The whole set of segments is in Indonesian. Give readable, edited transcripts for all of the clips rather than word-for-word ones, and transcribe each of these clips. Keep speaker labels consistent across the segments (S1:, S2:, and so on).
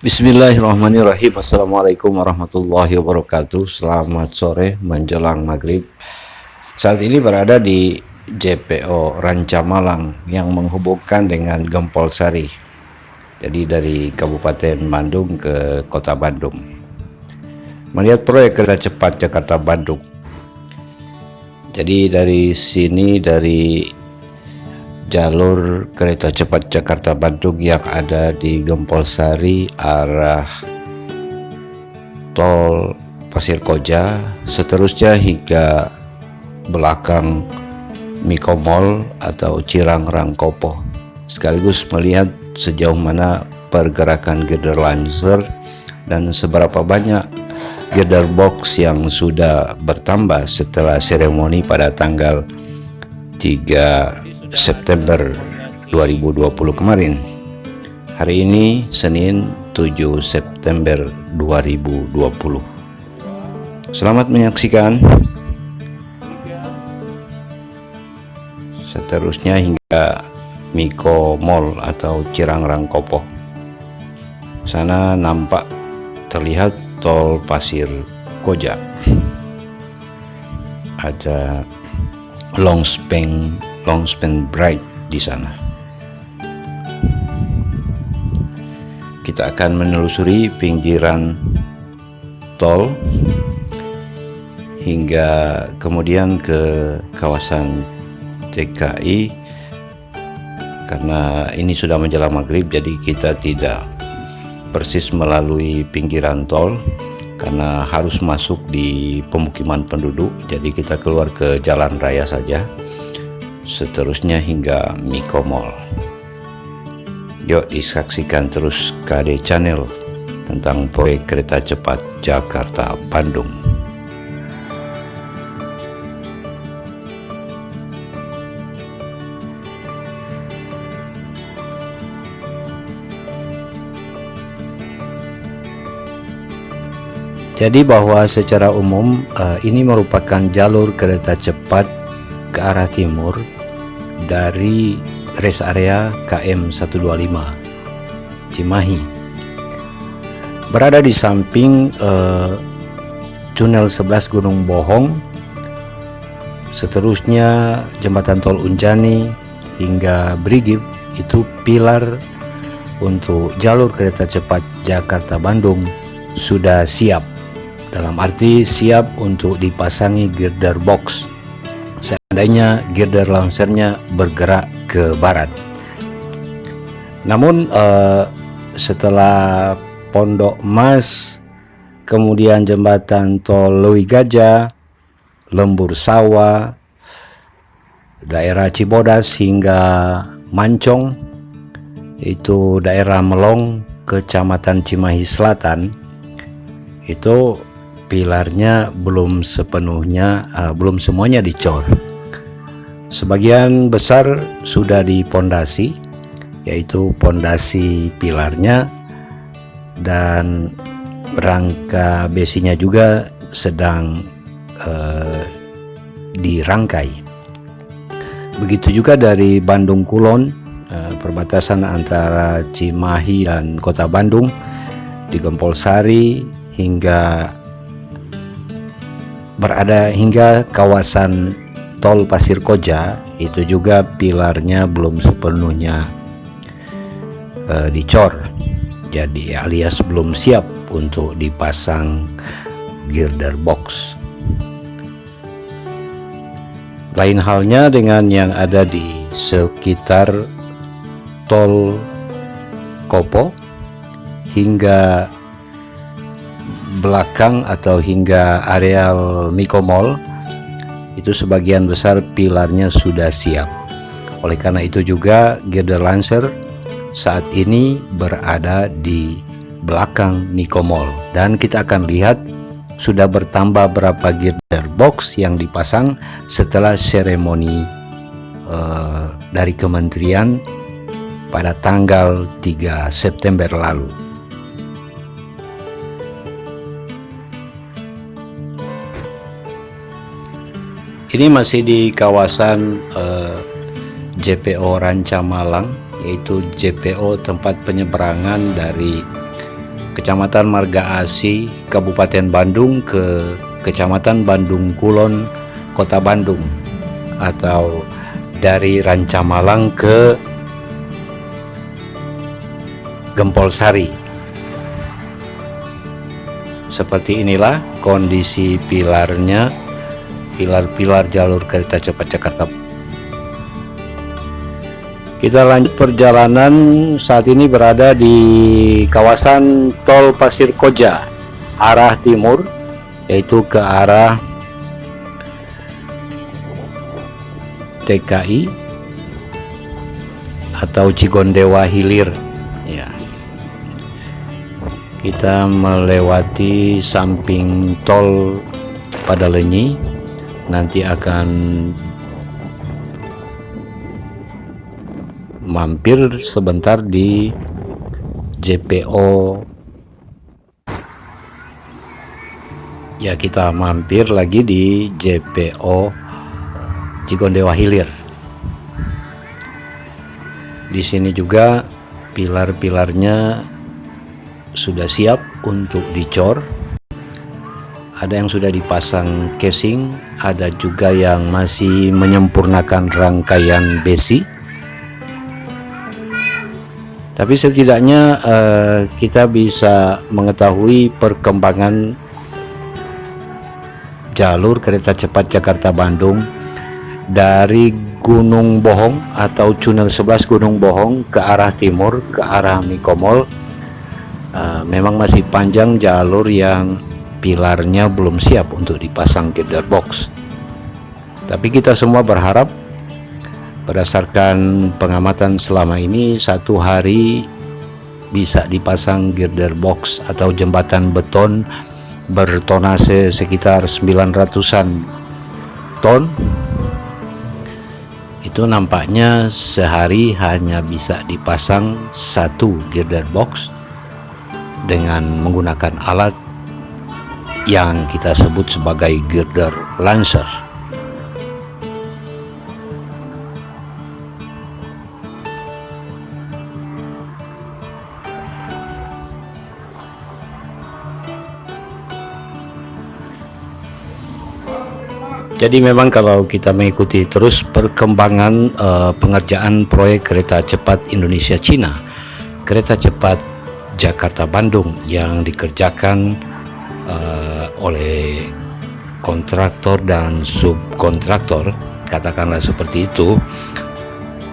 S1: Bismillahirrahmanirrahim. Assalamualaikum warahmatullahi wabarakatuh. Selamat sore menjelang maghrib. Saat ini berada di JPO Ranca Malang yang menghubungkan dengan Gempol Sari. Jadi dari Kabupaten Bandung ke Kota Bandung. Melihat proyek kereta cepat Jakarta-Bandung. Jadi dari sini, dari jalur kereta cepat Jakarta-Bandung yang ada di Gempol Sari arah tol Pasir Koja, seterusnya hingga belakang Miko Mall atau Cirang Rangkopo, sekaligus melihat sejauh mana pergerakan girder Lancer dan seberapa banyak girder box yang sudah bertambah setelah seremoni pada tanggal 3 September 2020 kemarin. Hari ini Senin 7 September 2020. Selamat menyaksikan. Seterusnya hingga Miko Mall atau Cirang Rangkopo. Sana nampak terlihat tol Pasir Koja. Ada Longspan Bright di sana. Kita akan menelusuri pinggiran tol hingga kemudian ke kawasan TKI. Karena ini sudah menjelang maghrib, jadi kita tidak persis melalui pinggiran tol karena harus masuk di pemukiman penduduk, jadi kita keluar ke jalan raya saja. Seterusnya hingga Miko Mall. Yuk disaksikan terus KD Channel tentang proyek kereta cepat Jakarta-Bandung. Jadi bahwa secara umum ini merupakan jalur kereta cepat ke arah timur dari rest area KM 125 Cimahi. Berada di samping tunnel 11 Gunung Bohong, seterusnya jembatan tol Unjani hingga Brigif. Itu pilar untuk jalur kereta cepat Jakarta-Bandung sudah siap, dalam arti siap untuk dipasangi girder box seandainya girder Lancernya bergerak ke barat. Namun setelah Pondok Mas, kemudian jembatan tol Lewi Gajah, Lembur Sawah, daerah Cibodas hingga Mancong, itu daerah Melong, Kecamatan Cimahi Selatan, itu pilarnya belum semuanya dicor. Sebagian besar sudah dipondasi, yaitu pondasi pilarnya dan rangka besinya juga sedang dirangkai. Begitu juga dari Bandung Kulon, perbatasan antara Cimahi dan Kota Bandung, di Gempol Sari hingga kawasan tol Pasir Koja, itu juga pilarnya belum sepenuhnya dicor, jadi alias belum siap untuk dipasang girder box. Lain halnya dengan yang ada di sekitar tol Kopo hingga belakang atau hingga areal Miko Mall, itu sebagian besar pilarnya sudah siap. Oleh karena itu juga girder Lancer saat ini berada di belakang Miko Mall, dan kita akan lihat sudah bertambah berapa girder box yang dipasang setelah seremoni dari kementerian pada tanggal 3 September lalu. Ini masih di kawasan JPO Ranca Malang, yaitu JPO tempat penyeberangan dari Kecamatan Marga Asih, Kabupaten Bandung ke Kecamatan Bandung Kulon, Kota Bandung, atau dari Rancamalang ke Gempol Sari. Seperti inilah kondisi pilarnya, pilar-pilar jalur kereta cepat Jakarta. Kita lanjut perjalanan. Saat ini berada di kawasan Tol Pasir Koja arah timur, yaitu ke arah TKI atau Cigondewa Hilir ya. Kita melewati samping tol Padalenyi, nanti akan mampir sebentar di JPO. Ya, kita mampir lagi di JPO Cigondewa Hilir. Di sini juga pilar-pilarnya sudah siap untuk dicor. Ada yang sudah dipasang casing, ada juga yang masih menyempurnakan rangkaian besi. Tapi setidaknya kita bisa mengetahui perkembangan jalur kereta cepat Jakarta Bandung dari Gunung Bohong atau Tunnel 11 Gunung Bohong ke arah timur, ke arah Miko Mall. Memang masih panjang jalur yang pilarnya belum siap untuk dipasang girder box. Tapi kita semua berharap, berdasarkan pengamatan selama ini, satu hari bisa dipasang girder box atau jembatan beton bertonase sekitar 900-an ton. Itu nampaknya sehari hanya bisa dipasang satu girder box dengan menggunakan alat yang kita sebut sebagai girder lancer. Jadi memang kalau kita mengikuti terus perkembangan pengerjaan proyek kereta cepat Indonesia Cina, kereta cepat Jakarta Bandung yang dikerjakan oleh kontraktor dan subkontraktor, katakanlah seperti itu,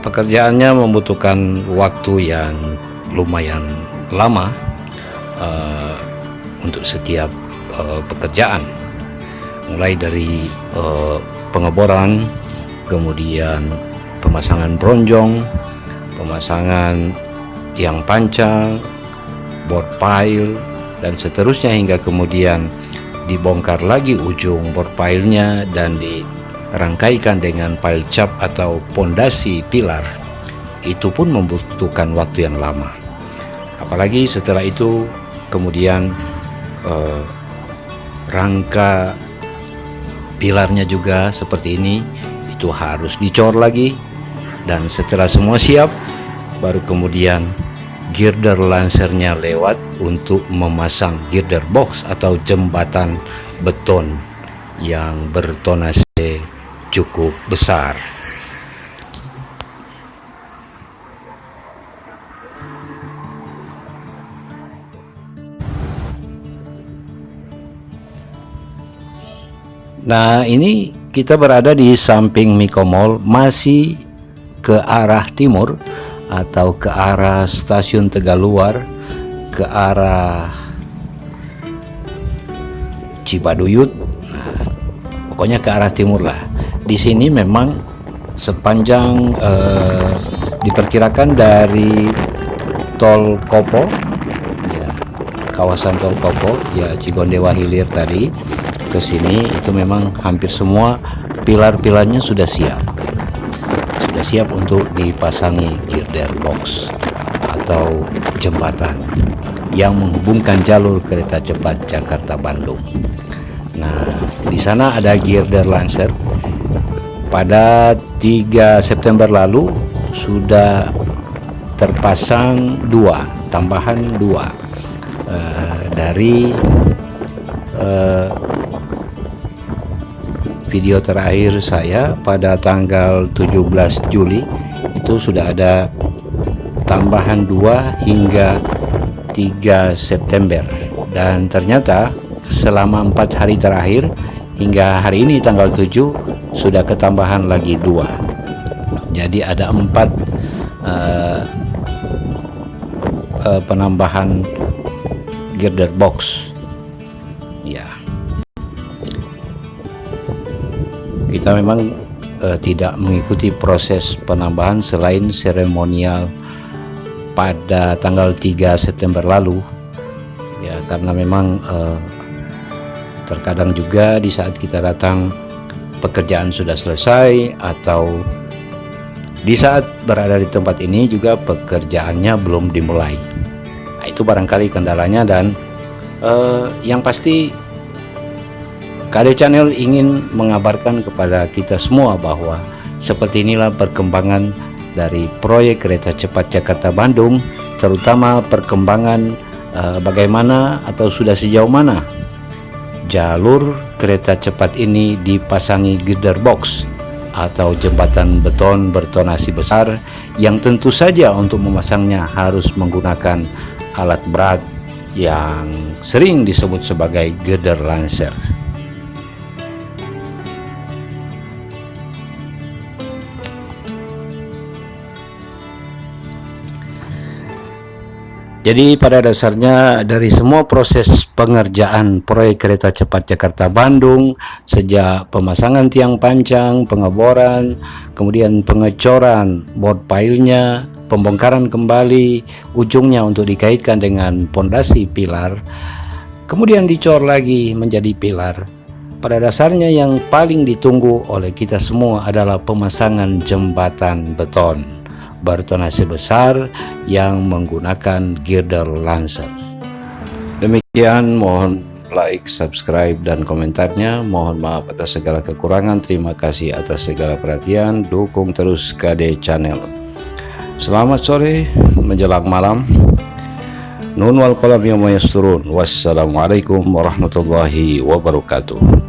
S1: pekerjaannya membutuhkan waktu yang lumayan lama untuk setiap pekerjaan, mulai dari pengeboran, kemudian pemasangan bronjong, pemasangan tiang pancang, board pile, dan seterusnya, hingga kemudian dibongkar lagi ujung board pile-nya dan dirangkaikan dengan pile cap atau pondasi pilar. Itu pun membutuhkan waktu yang lama. Apalagi setelah itu kemudian rangka pilarnya juga seperti ini, itu harus dicor lagi, dan setelah semua siap baru kemudian girder lancernya lewat untuk memasang girder box atau jembatan beton yang bertonase cukup besar. Nah, ini kita berada di samping Miko Mall, masih ke arah timur atau ke arah stasiun Tegaluar, ke arah Cipaduyut. Nah, pokoknya ke arah timur lah. Di sini memang sepanjang diperkirakan dari Tol Kopo, ya, kawasan Tol Kopo, ya Cigondewa Hilir tadi ke sini, itu memang hampir semua pilar-pilarnya sudah siap untuk dipasangi girder box atau jembatan yang menghubungkan jalur kereta cepat Jakarta Bandung. Nah, di sana ada girder lancer. Pada 3 September lalu sudah terpasang tambahan dua dari video terakhir saya pada tanggal 17 Juli itu sudah ada tambahan 2 hingga 3 September, dan ternyata selama 4 hari terakhir hingga hari ini tanggal 7 sudah ketambahan lagi 2. Jadi ada 4 penambahan girder box ya. Kita memang tidak mengikuti proses penambahan selain seremonial pada tanggal 3 September lalu ya, karena memang terkadang juga di saat kita datang pekerjaan sudah selesai, atau di saat berada di tempat ini juga pekerjaannya belum dimulai. Nah, itu barangkali kendalanya, dan yang pasti KD Channel ingin mengabarkan kepada kita semua bahwa seperti inilah perkembangan dari proyek kereta cepat Jakarta-Bandung, terutama perkembangan bagaimana atau sudah sejauh mana jalur kereta cepat ini dipasangi girder box atau jembatan beton bertonasi besar, yang tentu saja untuk memasangnya harus menggunakan alat berat yang sering disebut sebagai girder lancer. Jadi pada dasarnya dari semua proses pengerjaan proyek kereta cepat Jakarta-Bandung, sejak pemasangan tiang pancang, pengeboran, kemudian pengecoran board pile-nya, pembongkaran kembali ujungnya untuk dikaitkan dengan pondasi pilar, kemudian dicor lagi menjadi pilar. Pada dasarnya yang paling ditunggu oleh kita semua adalah pemasangan jembatan beton bertonase besar yang menggunakan girder lancer. Demikian, mohon like, subscribe, dan komentarnya. Mohon maaf atas segala kekurangan. Terima kasih atas segala perhatian. Dukung terus KD Channel. Selamat sore menjelang malam. Nun wal qalam yawma yasturun. Wassalamualaikum warahmatullahi wabarakatuh.